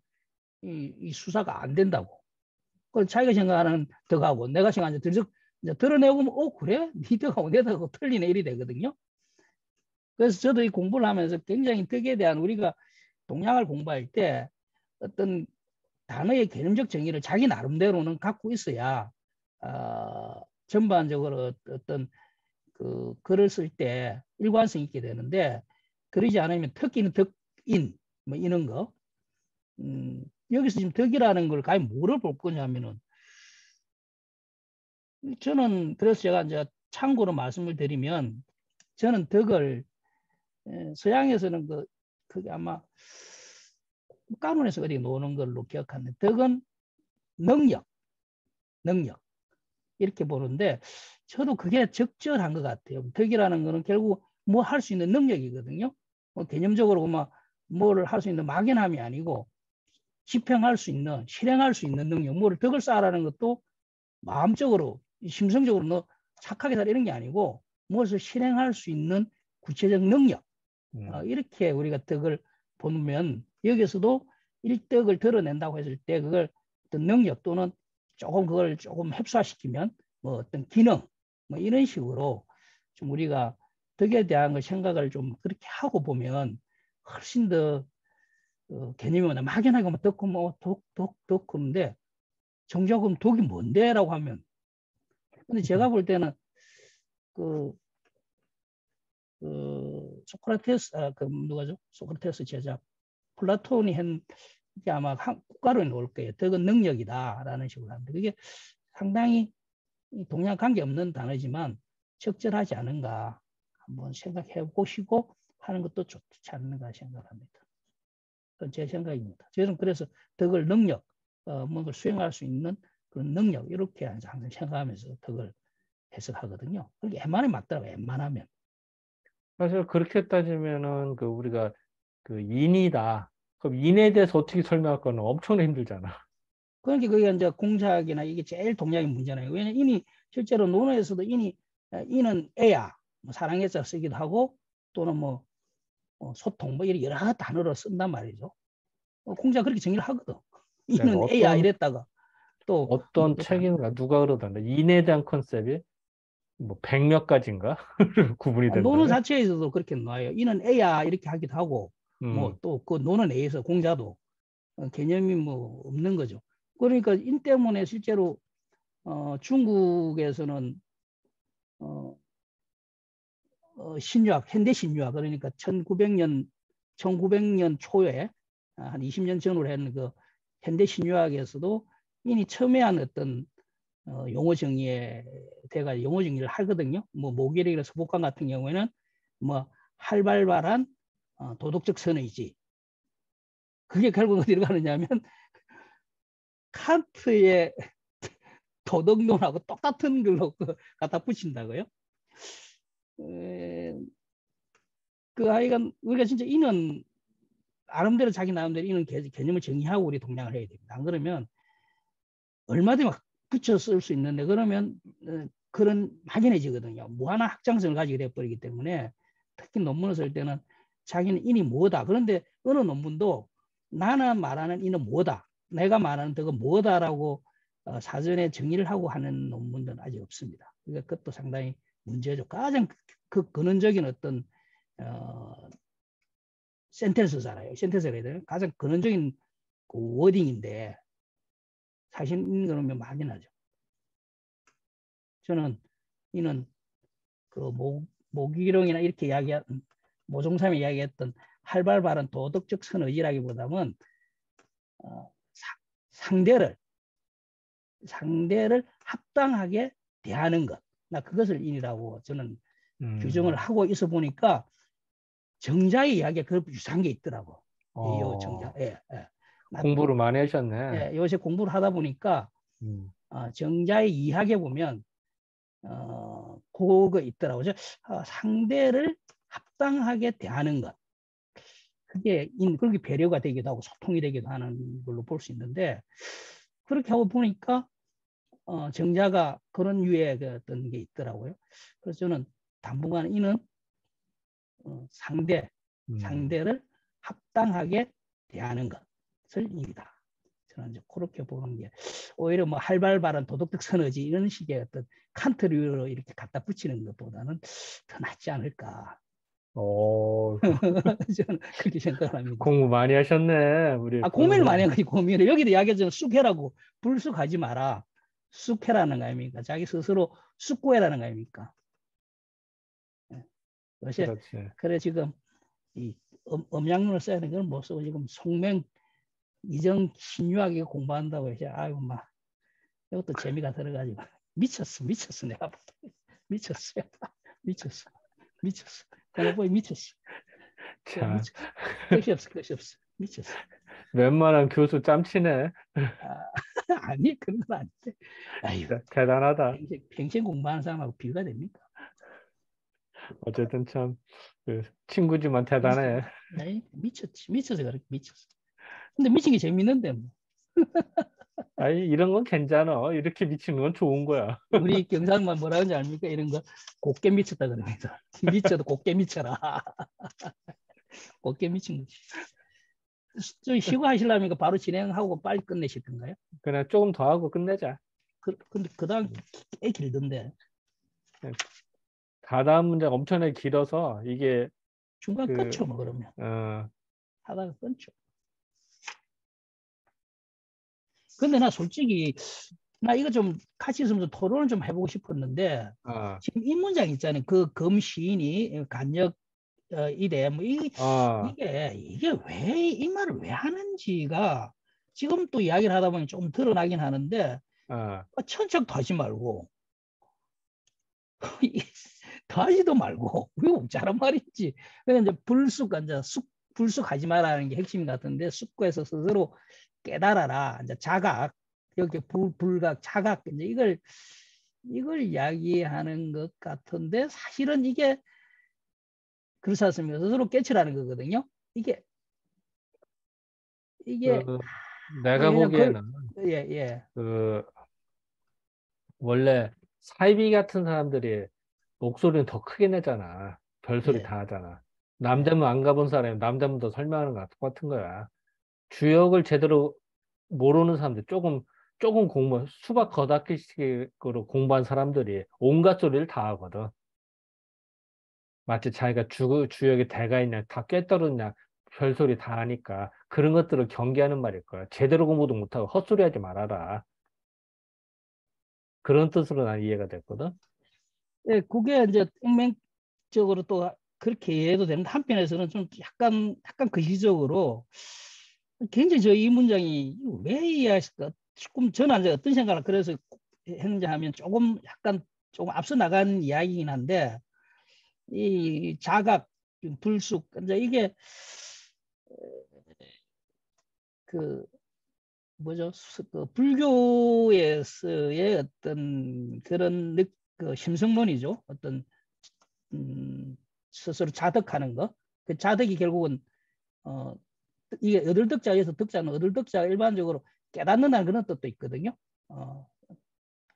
이 수사가 안 된다고. 그 자기가 생각하는 덕하고 내가 생각하는 덕 이제 드러내보면 그래 니 덕하고 내 덕하고 틀리네 이리 되거든요. 그래서 저도 이 공부를 하면서 굉장히 덕에 대한 우리가 동양을 공부할 때 어떤 단어의 개념적 정의를 자기 나름대로는 갖고 있어야 전반적으로 어떤 그 글을 쓸 때 일관성 있게 되는데 그러지 않으면 덕기는 덕인 뭐 이런 거 여기서 지금 덕이라는 걸 과연 뭐를 볼 거냐면은 저는 그래서 제가 이제 참고로 말씀을 드리면 저는 덕을 서양에서는 그게 아마 국가론에서 어디 노는 걸로 기억하는데 덕은 능력 이렇게 보는데 저도 그게 적절한 것 같아요. 덕이라는 거는 결국 뭐 할 수 있는 능력이거든요. 뭐 개념적으로 뭐를 할 수 있는 막연함이 아니고 집행할 수 있는 실행할 수 있는 능력. 뭐를 덕을 쌓으라는 것도 마음적으로 심성적으로 너 착하게 살아 이런 게 아니고 무엇을 실행할 수 있는 구체적 능력. 이렇게 우리가 덕을 보면 여기서도 일덕을 드러낸다고 했을 때 그걸 어떤 능력 또는 그걸 조금 흡사시키면 뭐 어떤 기능 뭐 이런 식으로 좀 우리가 덕에 대한 걸 생각을 좀 그렇게 하고 보면 훨씬 더 개념이 뭐냐 막연하게 뭐 덕고 덕고인데 정작 그럼 덕이 뭔데라고 하면 근데 제가 볼 때는 그, 소크라테스 누가죠? 소크라테스 제자 플라톤이 한 이게 아마 국가론에 올 거예요. 덕은 능력이다라는 식으로 하는데 그게 상당히 동양 관계 없는 단어지만 적절하지 않은가 한번 생각해 보시고 하는 것도 좋지 않는가 생각합니다. 그건 제 생각입니다. 저는 그래서 덕을 능력, 뭔가 수행할 수 있는 그런 능력 이렇게 항상 생각하면서 덕을 해석하거든요. 그게 웬만하면 맞더라고요. 웬만하면. 사실 그렇게 따지면은 그 우리가 그 인이다. 그럼 인에 대해서 어떻게 설명할 거는 엄청나게 힘들잖아. 그러니까 그게 이제 공작이나 이게 제일 동양의 문제잖아요. 왜냐면 인이 실제로 논어에서도 인은 애야, 뭐 사랑해서 쓰기도 하고 또는 뭐 소통 뭐 이런 여러 단어로 쓴단 말이죠. 공작 그렇게 정의를 하거든. 내가 인은 애야 어떤 이랬다가 또 뭐 어떤 또 책인가 누가 그러던데 인에 대한 컨셉이 뭐 백몇 가지인가 구분이 논어 된다네. 자체에서도 그렇게 나와요. 인은 애야 이렇게 하기도 하고 뭐 음, 또 그 논어 내에서 공자도 개념이 뭐 없는 거죠. 그러니까 인 때문에 실제로 중국에서는 어, 신유학, 현대 신유학 그러니까 1900년 초에 한 20년 전으로 했는 그 현대 신유학에서도 이미 첨예한 어떤 용어 정의에 대가 용어 정의를 하거든요. 뭐 모계력이나 서복강 같은 경우에는 뭐 활발한 도덕적 선의지. 그게 결국 어디로 가느냐면 칸트의 도덕론하고 똑같은 걸로 갖다 붙인다고요. 그 아이가 우리가 진짜 이는 나름대로 자기 나름대로 이런 개념을 정의하고 우리 동양을 해야 됩니다. 안 그러면 얼마든지 막 붙여 쓸 수 있는데 그러면 그런 막연해지거든요. 무한한 확장성을 가지게 돼버리기 때문에 특히 논문을 쓸 때는 자기는 인이 뭐다. 그런데 어느 논문도 나는 말하는 인은 뭐다. 내가 말하는 덕은 뭐다라고 사전에 정의를 하고 하는 논문들은 아직 없습니다. 그러니까 그것도 상당히 문제죠. 가장 그 근원적인 어떤 센텐스잖아요. 센텐스가 해야 되나? 가장 근원적인 그 워딩인데 사실 그러면 막연하죠. 저는 이는 그 모기룡이나 이렇게 이야기한 모종삼이 이야기했던 활발한 도덕적 선의지라기보다는 상대를 합당하게 대하는 것. 나 그것을 인이라고 저는 규정을 하고 있어 보니까 정자의 이야기가 그 유사한 게 있더라고. 이 정자. 예, 예. 공부를 많이 하셨네. 예, 요새 공부를 하다 보니까 정자의 이학에 보면 그거 있더라고. 상대를 합당하게 대하는 것. 그게 그렇게 배려가 되기도 하고 소통이 되기도 하는 걸로 볼 수 있는데 그렇게 하고 보니까 정자가 그런 유의 그 어떤 게 있더라고요. 그래서 저는 당분간 이는 상대를 합당하게 대하는 것을 일이다. 저는 이제 그렇게 보는 게 오히려 뭐 활발한 도덕적 선어지 이런 식의 어떤 칸트류로 이렇게 갖다 붙이는 것보다는 더 낫지 않을까. 저는 그렇게 생각합니다. 공부 많이 하셨네, 우리. 고민을 많이 해가지고 고민을 여기도 이야기하잖아. 쑥해라고 불쑥하지 마라. 쑥해라는 거 아닙니까? 자기 스스로 쑥고해라는 거 아닙니까? 요새 그래 지금 이 음양론을 써야 되는 건 못 쓰고 지금 송명 이정 신유하게 공부한다고 해서 아유 막 이것도 재미가 들어가지고 미쳤어 내가 미쳤어 내가 보기 미쳤어. 참. 끝이 없어 미쳤어. 웬만한 교수 짬치네. 아니 그런 건 아닌데. 아유 대단하다. 평생 공부하는 사람하고 비교가 됩니까? 어쨌든 참 친구지만 대단해. 아니, 미쳐서 그렇게 미쳤어. 근데 미친 게 재밌는데 뭐. 아니 이런 건 괜찮아. 이렇게 미치는 건 좋은 거야. 우리 경상만 뭐라 하는지 압니까? 이런 거 곱게 미쳤다 그럽니다. 미쳐도 곱게 미쳐라. 곱게 미친 거지. 좀 쉬고 하시려면 바로 진행하고 빨리 끝내실 건가요? 그냥 조금 더 하고 끝내자. 근데 그 다음 꽤 길던데. 다음 문제가 엄청나게 길어서 이게 중간 끊죠 뭐 그러면. 하다가 끊죠. 근데 나 솔직히 나 이거 좀 같이 있으면서 토론을 좀 해보고 싶었는데 지금 이 문장 있잖아요. 그 검시인이 간역 이래 뭐 이게 왜 이 말을 왜 하는지가 지금 또 이야기를 하다 보니 좀 드러나긴 하는데 천척 하지 말고 더 하지도 말고 왜 없자란 말인지 그냥 이제 불쑥하지 말라는 게 핵심 같은데 숙고해서 스스로 깨달아라 이제 자각 이렇게 불각 자각 이제 이걸 이야기하는 것 같은데 사실은 이게 그렇지 않습니까? 스스로 깨치라는 거거든요. 이게 내가 보기에는 예. 원래 사이비 같은 사람들이 목소리는 더 크게 내잖아. 별소리 다 하잖아. 남대문 안 가본 사람이 남대문 더 설명하는 거랑 똑같은 거야. 주역을 제대로 모르는 사람들 조금 공부 수박 겉핥기식으로 공부한 사람들이 온갖 소리를 다 하거든. 마치 자기가 주역의 대가 있냐 다 꿰떠르냐 별소리 다 하니까 그런 것들을 경계하는 말일 거야. 제대로 공부도 못하고 헛소리하지 말아라. 그런 뜻으로 난 이해가 됐거든. 예, 그게 이제 액면적으로 또 그렇게 이해도 되는데 한편에서는 좀 약간 거시적으로 굉장히 저 이 문장이 왜 이해하실까? 조금 저는 이제 어떤 생각을 그래서 했는지 하면 약간 조금 앞서 나간 이야기이긴 한데 이 자각, 불숙 이제 이게 그 뭐죠? 그 불교에서의 어떤 그런 그 심성론이죠. 어떤 스스로 자덕하는 거. 그 자덕이 결국은 이게 얻을덕자에서 덕자는 얻을덕자가 일반적으로 깨닫는다는 그런 뜻도 있거든요.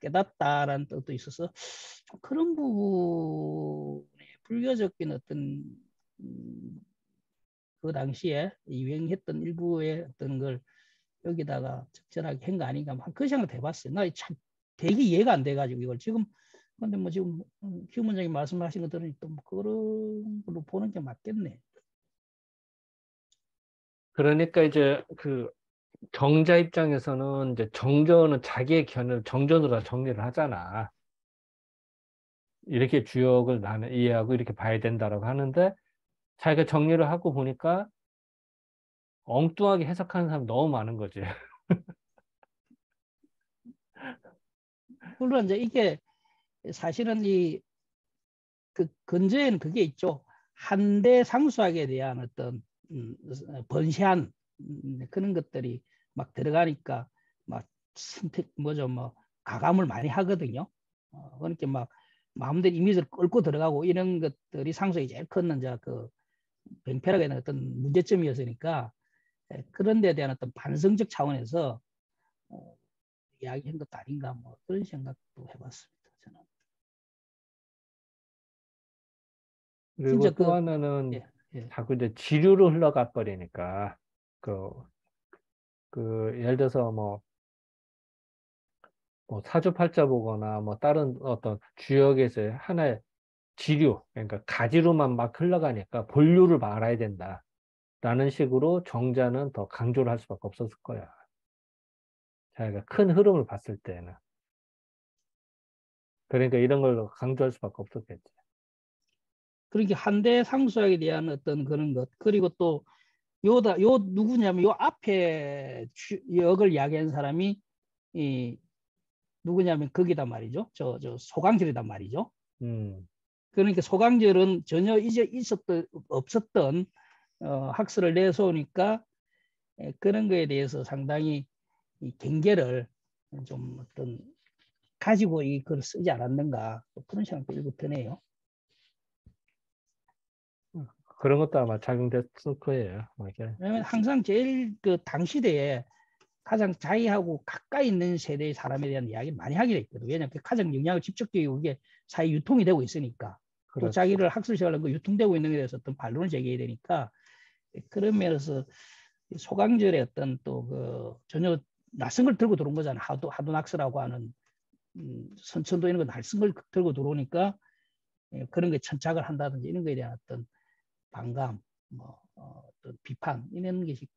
깨닫다라는 뜻도 있어서 좀 그런 부분에 불교적인 어떤 그 당시에 유행했던 일부의 어떤 걸 여기다가 적절하게 한 거 아닌가 그 생각 해봤어요. 나 참 되게 이해가 안 돼가지고 이걸 지금 근데 뭐 지금 김 원장님 말씀하신 거 들으니 또 뭐 그런 걸로 보는 게 맞겠네. 그러니까 이제 그 정자 입장에서는 이제 정전은 자기의 견해를 정전으로 다 정리를 하잖아. 이렇게 주역을 나는 이해하고 이렇게 봐야 된다라고 하는데 자기가 정리를 하고 보니까 엉뚱하게 해석하는 사람 너무 많은 거지. 물론 이제 이게 사실은 이 그 근저에는 그게 있죠. 한대 상수학에 대한 어떤 번시한 그런 것들이 막 들어가니까 막 선택 뭐죠 뭐 가감을 많이 하거든요. 그러니까 막 마음대로 이미지를 끌고 들어가고 이런 것들이 상수학이 제일 큰 이제 그 병폐라고 하는 어떤 문제점이었으니까 그런 데에 대한 어떤 반성적 차원에서 이야기한 것도 아닌가 뭐 그런 생각도 해봤습니다. 저는 진짜 그리고 또 하나는 예, 예. 자꾸 이제 지류로 흘러가 버리니까 그, 예를 들어서 뭐 사주팔자 보거나 뭐 다른 어떤 주역에서 하나의 지류, 그러니까 가지로만 막 흘러가니까 본류를 알아야 된다. 라는 식으로 정자는 더 강조를 할 수밖에 없었을 거야. 자기가 큰 흐름을 봤을 때는. 그러니까 이런 걸 강조할 수밖에 없었겠지. 그러니까 한대 상수학에 대한 어떤 그런 것 그리고 또 요 누구냐면 요 앞에 역을 이야기한 사람이 이 누구냐면 거기단 말이죠. 저 소강절이단 말이죠. 음, 그러니까 소강절은 전혀 이제 있었던 없었던 학설을 내세우니까 그런 거에 대해서 상당히 이 경계를 좀 어떤 가지고 이 글을 쓰지 않았는가 그런 생각도 일부 드네요. 그런 것도 아마 작용됐을 거예요. 뭐 이게. 왜냐하면 항상 제일 그 당시대에 가장 자기하고 가까이 있는 세대의 사람에 대한 이야기를 많이 하게 됐거든요. 왜냐하면 가장 영향을 직접적이고 그게 사회 유통이 되고 있으니까 또 그렇지. 자기를 학술 시간을 유통되고 있는 것에 대해서 어떤 반론을 제기해야 되니까 그런 면에서 소강절의 어떤 또 그 전혀 낯선 걸 들고 들어온 거잖아요. 하도 낙서라고 하는 선천도 이런 거 낯선 걸 들고 들어오니까 그런 게 천착을 한다든지 이런 거에 대한 어떤 반감, 뭐 어떤 비판 이런 것이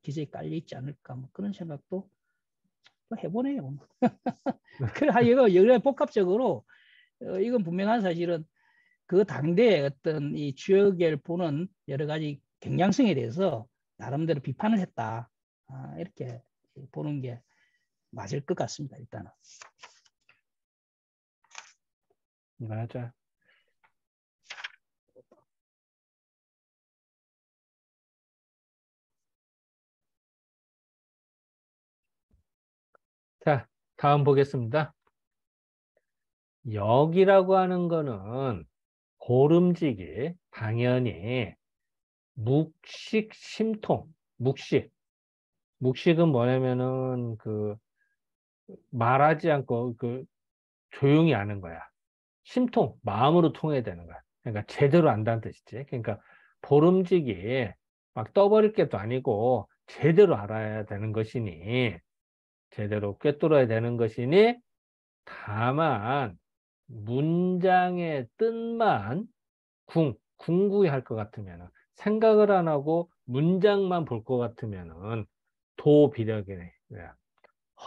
기저에 깔려 있지 않을까 뭐 그런 생각도 해보네요. 그래 이거 여러 복합적으로 이건 분명한 사실은 그 당대의 어떤 이 주역을 보는 여러 가지 경향성에 대해서 나름대로 비판을 했다. 이렇게 보는 게 맞을 것 같습니다. 일단은. 맞아. 자, 다음 보겠습니다. 역이라고 하는 거는 고름지기, 당연히 묵식, 심통, 묵식. 묵식은 뭐냐면은 말하지 않고 조용히 아는 거야. 심통, 마음으로 통해야 되는 거야. 그러니까 제대로 안다는 뜻이지. 그러니까 보름지기 막 떠버릴 게도 아니고 제대로 알아야 되는 것이니 제대로 꿰뚫어야 되는 것이니 다만 문장의 뜻만 궁구할 것 같으면 생각을 안 하고 문장만 볼 것 같으면은 도비력이네.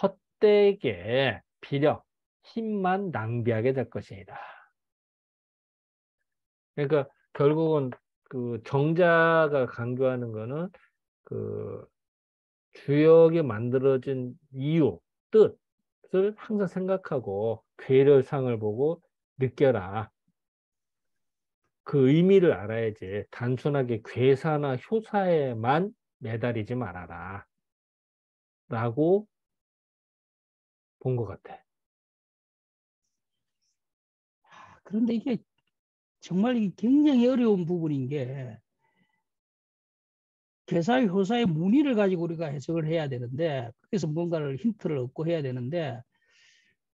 헛되게 비력, 힘만 낭비하게 될 것이다. 그러니까 결국은 그 정자가 강조하는 거는 그 주역이 만들어진 이유, 뜻을 항상 생각하고 괴렬상을 보고 느껴라. 그 의미를 알아야지 단순하게 괴사나 효사에만 매달리지 말아라. 라고 본 것 같아. 그런데 이게 정말 굉장히 어려운 부분인 게 개사의 효사의 문의를 가지고 우리가 해석을 해야 되는데 그래서 뭔가를 힌트를 얻고 해야 되는데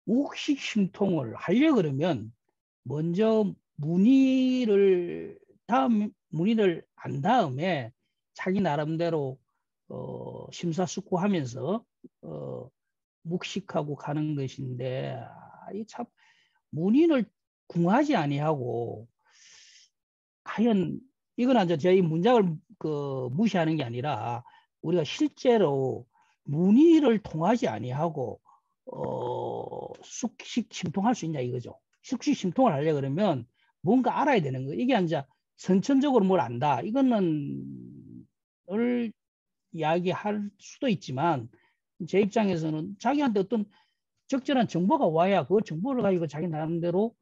옥식 심통을 하려 그러면 먼저 문의를 한 다음에 자기 나름대로 심사숙고하면서 묵식하고 가는 것인데 이참 문의를 궁하지 아니하고 과연 이건 이제 저희 문장을 무시하는 게 아니라 우리가 실제로 문의를 통하지 아니하고 숙식 심통할 수 있냐 이거죠. 숙식 심통을 하려 그러면 뭔가 알아야 되는 거. 이게 이제 선천적으로 뭘 안다. 이거는 이야기할 수도 있지만 제 입장에서는 자기한테 어떤 적절한 정보가 와야 그 정보를 가지고 자기 나름대로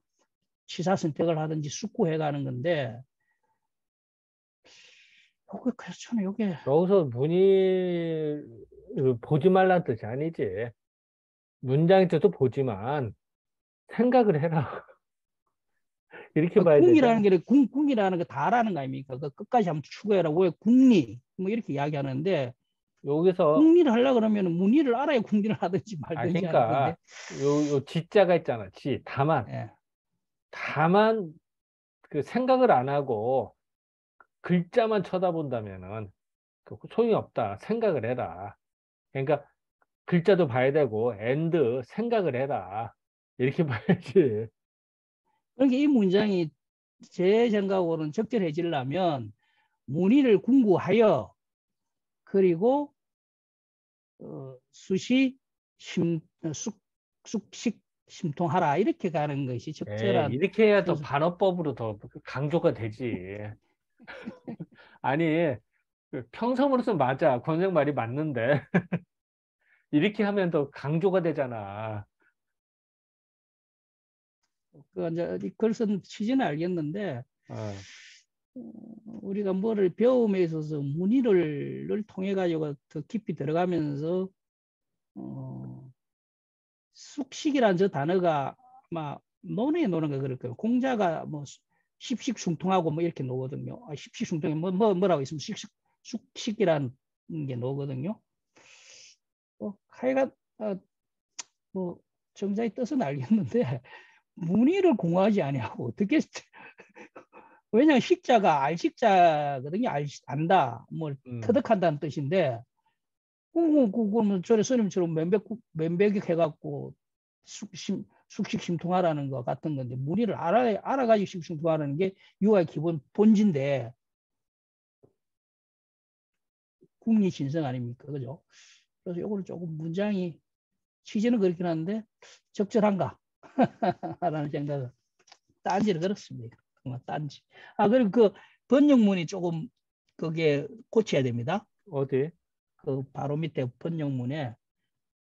시사 선택을 하든지 숙고해 가는 건데 요게 그렇잖아요. 요게 여기서 문의를 보지 말라는 뜻이 아니지. 문장일 때도 보지만 생각을 해라. 이렇게 봐야 궁이라는 되잖아. 게 궁이라는 게 다라는 거 아닙니까? 그 끝까지 한번 추구해라. 왜 궁리 뭐 이렇게 이야기하는데 여기서 궁리를 하려고 그러면 문의를 알아야 궁리를 하든지 말든지 하는 건데. 그러니까 요 지자가 있잖아. 다만 예. 다만 그 생각을 안 하고 글자만 쳐다본다면은 그 소용이 없다. 생각을 해라. 그러니까 글자도 봐야 되고 and 생각을 해라. 이렇게 봐야지. 그러니까 이 문장이 제 생각으로는 적절해지려면 문의를 궁구하여 그리고 수시 숙식 심통하라 이렇게 가는 것이 적절한 이렇게 해야 더 순서. 반어법으로 더 강조가 되지. 아니, 그 평성으로서 맞아. 권장 말이 맞는데. 이렇게 하면 더 강조가 되잖아. 그 이제 글 쓴 취지는 알겠는데 어, 우리가 뭐를 배움에 있어서 문의를 통해 가지고 더 깊이 들어가면서 숙식이란 저 단어가 아마 논에 노는 거 그럴 거예요. 공자가 뭐 십식숭통하고 뭐 이렇게 노거든요. 십식숭통이 뭐라고 있으면 숙식이란 게 노거든요. 하여간 뭐 정자의 뜻은 알겠는데 문의를 공부하지 아니하고 어떻게 왜냐하면 식자가 알식자거든요. 안다, 뭐 음. 터득한다는 뜻인데 그러면 저래 스님처럼 면백 해갖고 숙식심통하라는 것 같은 건데 문의를 알아가지고 식심통하라는 게 유아의 기본 본질인데 국리신성 아닙니까, 그죠? 그래서 이거는 조금 문장이 취지는 그렇긴 한데 적절한가 라는 생각을 딴지를 걸었습니다. 딴지. 그리고 그 번역문이 조금 그게 고쳐야 됩니다. 어디? 그 바로 밑에 번역문에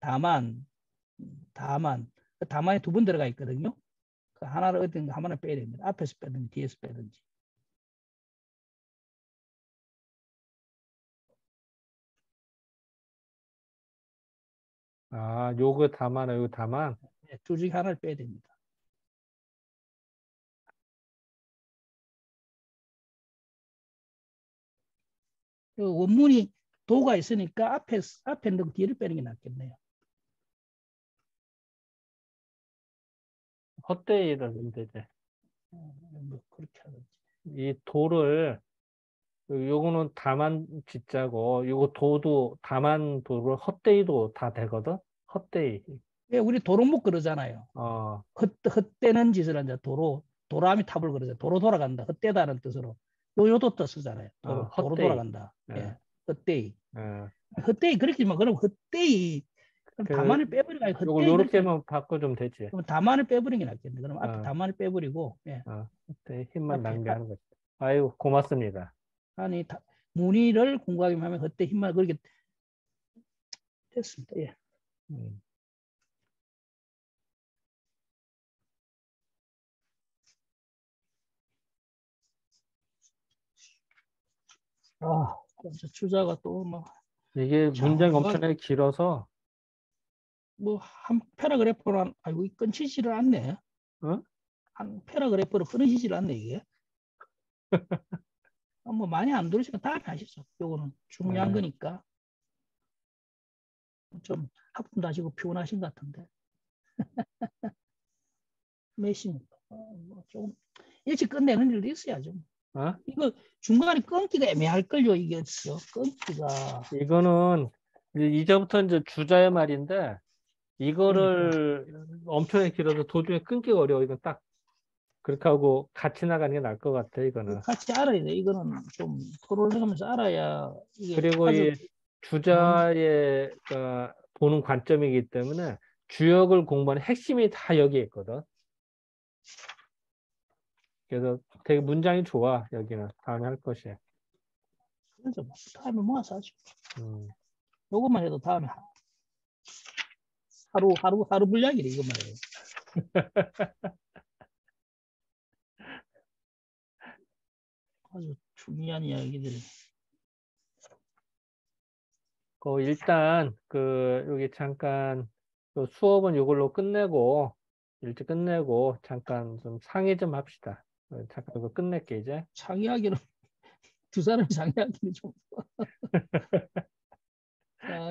다만 다만 다만에 두 번 들어가 있거든요. 그 하나를 어떤 하나를 빼야 됩니다. 앞에서 빼든지 뒤에서 빼든지. 요거 다만, 요거 다만. 네, 둘 중에 하나를 빼야 됩니다. 그 원문이 도가 있으니까 앞에 넣고 뒤를 빼는 게 낫겠네요. 헛되이라는 데제. 뭐 그렇게 하든지. 이 도를, 요거는 다만 짓자고, 요거 도도, 다만 도를 헛되이도 다 되거든? 헛되이. 예, 우리 도로목 그러잖아요. 어, 헛되는 짓을 한자 도라미 탑을 그러죠. 도로 돌아간다. 헛되다는 뜻으로. 요도 또 쓰잖아요. 도로 헛되이. 돌아간다. 예, 예, 헛되이. 예. 헛되이 그렇게만 그러면 헛되이 그럼 그, 다만을 빼버리고 요걸 헛되이 그렇게 요렇게만 바꿔주면 되지. 그럼 다만을 빼버리는 게 낫겠네. 그럼 앞에 어, 다만을 빼버리고 예, 헛되이 힘만 앞에 낭비하는 거지. 아유, 고맙습니다. 아니 문의를 공부하기만 하면 헛되이 힘만 그렇게 됐습니다. 예. 음. 주자가 또뭐 이게 문장이 장관 엄청나게 길어서, 뭐한 패러그래프로 아이고 끊치지를 않네. 어? 한 패러그래프로 끊어지지를 않네 이게. 뭐 많이 안 들으시면 다음에 하시죠. 요거는 중요한 네. 거니까 좀 하품도 하시고 피곤하신 것 같은데 몇 시입니까? 뭐좀 일찍 끝내는 일도 있어야죠. 어? 이거 중간에 끊기가 애매할걸요. 이게 끊기가. 이거는 이제부터 이제 주자의 말인데 그러니까 이거를 엄청나게 길어서 도중에 끊기가 어려워. 이건 딱 그렇게 하고 같이 나가는 게 나을 것 같아, 이거는. 같이 알아야 돼. 이거는 좀 토론을 하면서 알아야 이게 그리고 아주 이 좋은 주자의 보는 관점이기 때문에 주역을 공부하는 핵심이 다 여기에 있거든. 그래서 되게 문장이 좋아, 여기는. 다음에 할 것이야. 그래서 뭐 다음에 모아서 하죠. 음. 요것만 해도 다음에 하루 분량이래 이것만 해도. 아주 중요한 이야기들. 일단 여기 잠깐 수업은 이걸로 끝내고 일찍 끝내고 잠깐 좀 상의 좀 합시다. 잠깐 이거 끝낼게 이제. 상의하기는 두 사람이 상의하기는 좀. 자,